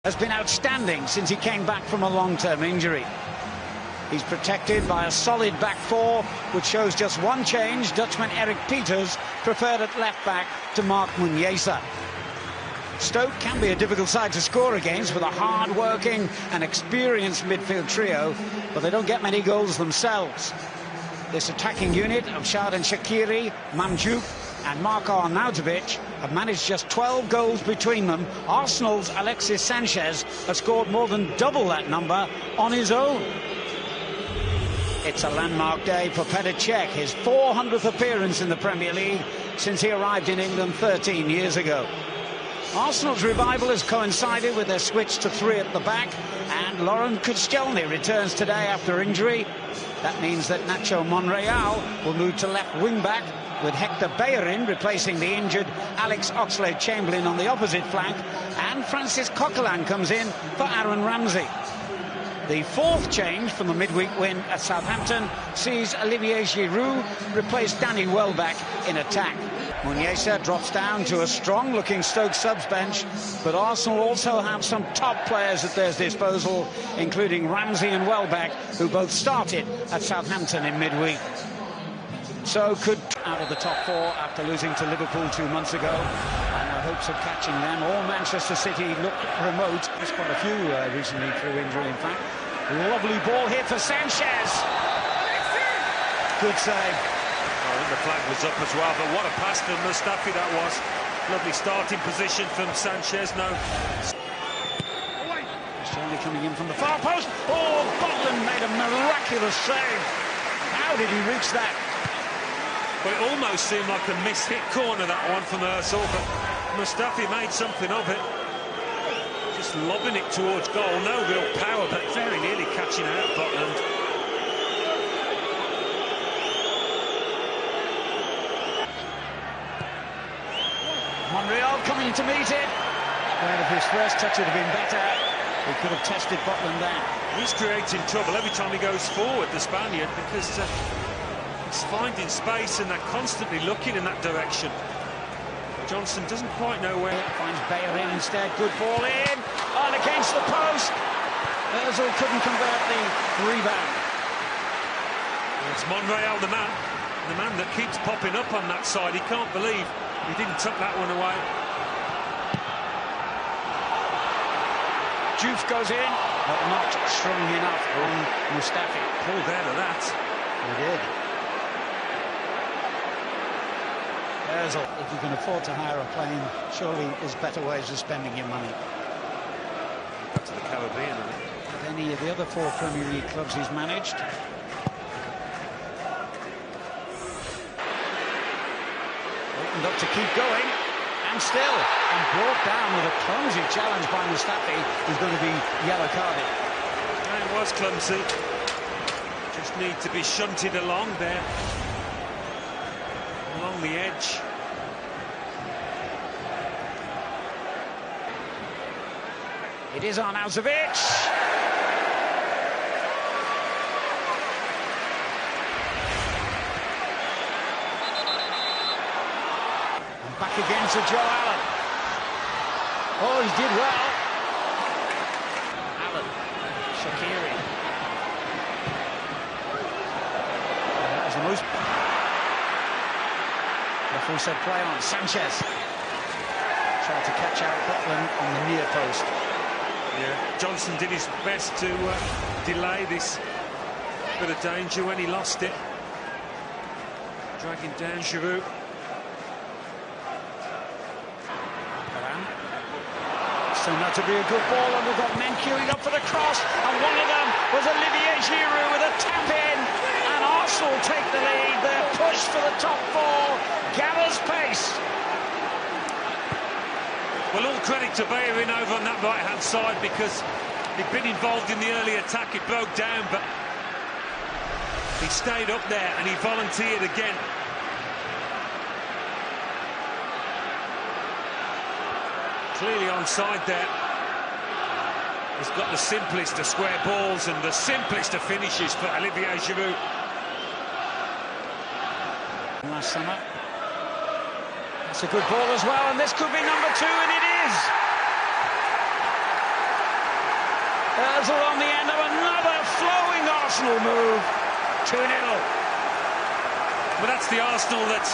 has been outstanding since he came back from a long-term injury. He's protected by a solid back four, which shows just one change. Dutchman Eric Pieters preferred at left-back to Mark Muniesa. Stoke can be a difficult side to score against with a hard-working and experienced midfield trio, but they don't get many goals themselves. This attacking unit of Xherdan Shaqiri, Mamdouh and Marko Arnautovic have managed just 12 goals between them. Arsenal's Alexis Sanchez has scored more than double that number on his own. It's a landmark day for Petr Cech, his 400th appearance in the Premier League since he arrived in England 13 years ago. Arsenal's revival has coincided with their switch to three at the back, and Laurent Koscielny returns today after injury. That means that Nacho Monreal will move to left wing-back, with Hector Bellerin replacing the injured Alex Oxlade-Chamberlain on the opposite flank, and Francis Coquelin comes in for Aaron Ramsey. The fourth change from the midweek win at Southampton sees Olivier Giroud replace Danny Welbeck in attack. Muniesa drops down to a strong-looking Stoke subs bench, but Arsenal also have some top players at their disposal, including Ramsey and Welbeck, who both started at Southampton in midweek. So could out of the top four after losing to Liverpool 2 months ago, and our hopes of catching them or Manchester City look remote. There's quite a few recently through injury, in fact. Lovely ball here for Sanchez. Good save. I think the flag was up as well, but what a pass from Mustafi that was. Lovely starting position from Sanchez. No. Stanley coming in from the far post. Oh, Butland made a miraculous save. How did he reach that? Well, it almost seemed like a miss-hit corner, that one from Özil, but Mustafi made something of it. Just lobbing it towards goal. No real power, but very nearly catching out Butland. Monreal coming to meet it. Well, if his first touch would have been better, he could have tested Butland there. He's creating trouble every time he goes forward, the Spaniard, because he's finding space and they're constantly looking in that direction. Johnson doesn't quite know where. Finds Bellerin instead. Good ball in. On against the post. Özil couldn't convert the rebound. It's Monreal, the man that keeps popping up on that side. He can't believe he didn't tuck that one away. Diouf goes in, but not strong enough on Mustafi. Pulled out of that. He did. Özil, if you can afford to hire a plane, surely there's better ways of spending your money. Back to the Caribbean. With any of the other four Premier League clubs he's managed. Opened up to keep going, and still, and brought down with a clumsy challenge by Mustafi, who's going to be yellow carded. And it was clumsy. Just need to be shunted along there. Along the edge. It is Arnautovic. And back again to Joe Allen. Oh, he did well. Allen, Shaqiri. That was the most. Referee said play on. Sanchez tried to catch out Butland on the near post. Yeah, Johnson did his best to delay this bit of danger when he lost it. Dragging down Giroud. Turned out to be a good ball, and we've got men queuing up for the cross, and one of them was Olivier Giroud with a tap in, and Arsenal take the lead. Their push for the top four gathers pace. Well, all credit to Bellerin over on that right-hand side, because he'd been involved in the early attack. It broke down, but he stayed up there and he volunteered again. Clearly onside there. He's got the simplest of square balls and the simplest of finishes for Olivier Giroud. Last summer. That's a good ball as well, and this could be number 2, and it is. Ozil on the end of another flowing Arsenal move. 2-0. But that's the Arsenal that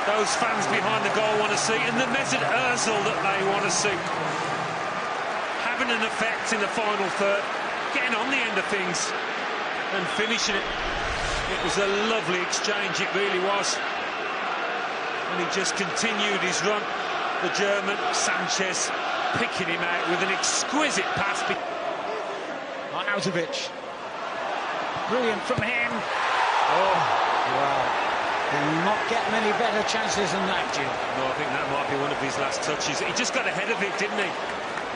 those fans behind the goal want to see, and the Mesut Ozil that they want to see. Having an effect in the final third, getting on the end of things and finishing it. It was a lovely exchange, it really was. And he just continued his run. The German, Sanchez, picking him out with an exquisite pass. Arnautovic. Brilliant from him. Oh, wow. He'll not get many better chances than that, Jim. No, I think that might be one of his last touches. He just got ahead of it, didn't he?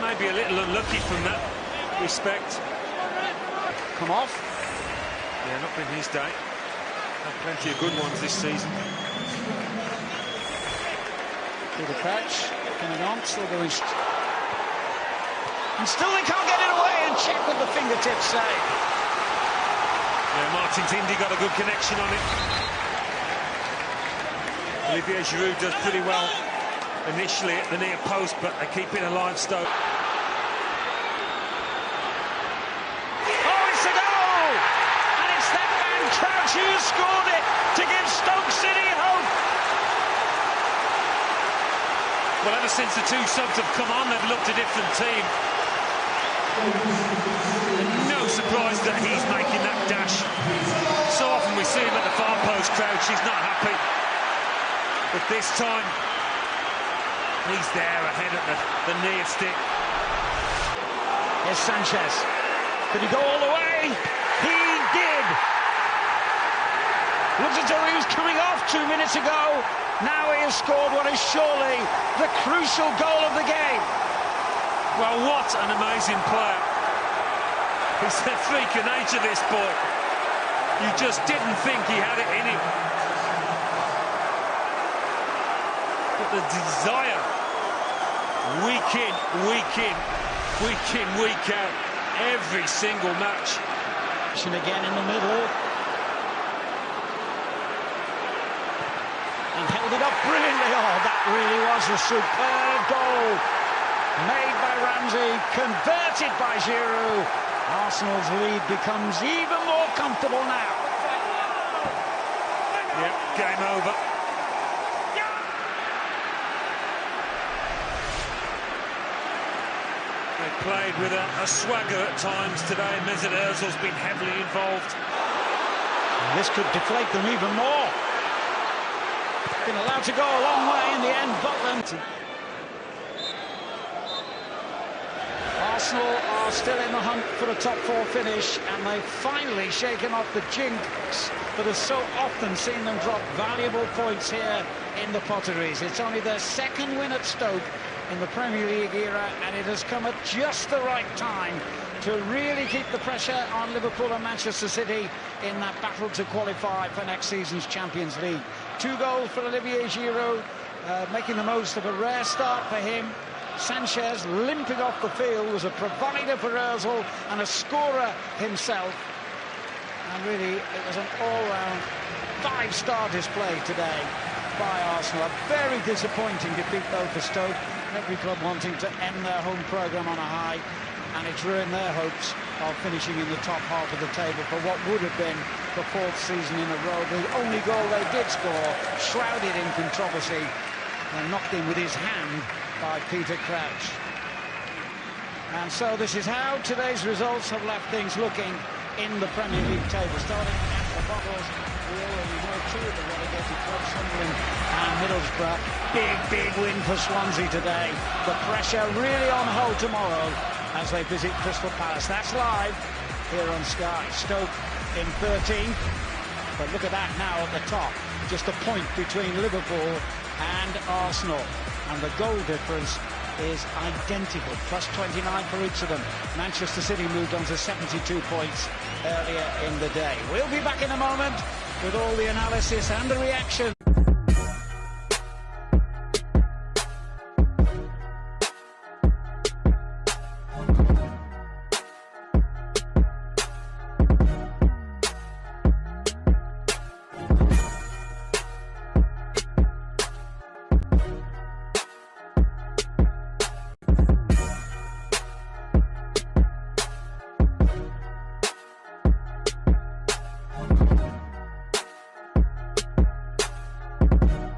Maybe a little unlucky from that respect. Come off. Yeah, not been his day. Had plenty of good ones this season. Through the crouch, coming on, still going. And still they can't get it away, and check with the fingertips save. Yeah, Martin's Indy got a good connection on it. Olivier Giroud does pretty well initially at the near post, but they keep it alive, Stoke. Oh, it's a goal! And it's that man Crouch who scored it to give Stoke City hope. Well, ever since the two subs have come on, they've looked a different team. And no surprise that he's making that dash. So often we see him at the far post, Crouch, he's not happy. But this time, he's there ahead of the near stick. Here's Sanchez. Did he go all the way? He did. Looked as though he was coming off 2 minutes ago. Now he has scored what is surely the crucial goal of the game. Well, what an amazing player. He's a freak of nature, this boy. You just didn't think he had it in him. But the desire, week in, week in, week in, week out, every single match. And again in the middle. And held it up brilliantly. Oh, that really was a superb goal. Made by Ramsey, converted by Giroud. Arsenal's lead becomes even more comfortable now. Yep, game over. They played with a swagger at times today. Mesut Ozil's been heavily involved. And this could deflate them even more. Been allowed to go a long way in the end, Butland. Arsenal are still in the hunt for a top four finish, and they've finally shaken off the jinx that has so often seen them drop valuable points here in the Potteries. It's only their second win at Stoke in the Premier League era, and it has come at just the right time to really keep the pressure on Liverpool and Manchester City in that battle to qualify for next season's Champions League. 2 goals for Olivier Giroud, making the most of a rare start for him. Sanchez, limping off the field, was a provider for Ozil and a scorer himself. And really, it was an all-round 5-star display today by Arsenal. A very disappointing defeat, though, for Stoke. Every club wanting to end their home programme on a high, and it's ruined their hopes of finishing in the top half of the table for what would have been the 4th season in a row. The only goal they did score, shrouded in controversy, and knocked in with his hand by Peter Crouch. And so this is how today's results have left things looking in the Premier League table. Starting at the bottles, we already know 2 of the relegated clubs, Sunderland and Middlesbrough. Big win for Swansea today. The pressure really on hold tomorrow as they visit Crystal Palace. That's live here on Sky. Stoke in 13th, but look at that now at the top. Just a point between Liverpool and Arsenal, and the goal difference is identical, plus 29 for each of them. Manchester City moved on to 72 points earlier in the day. We'll be back in a moment with all the analysis and the reaction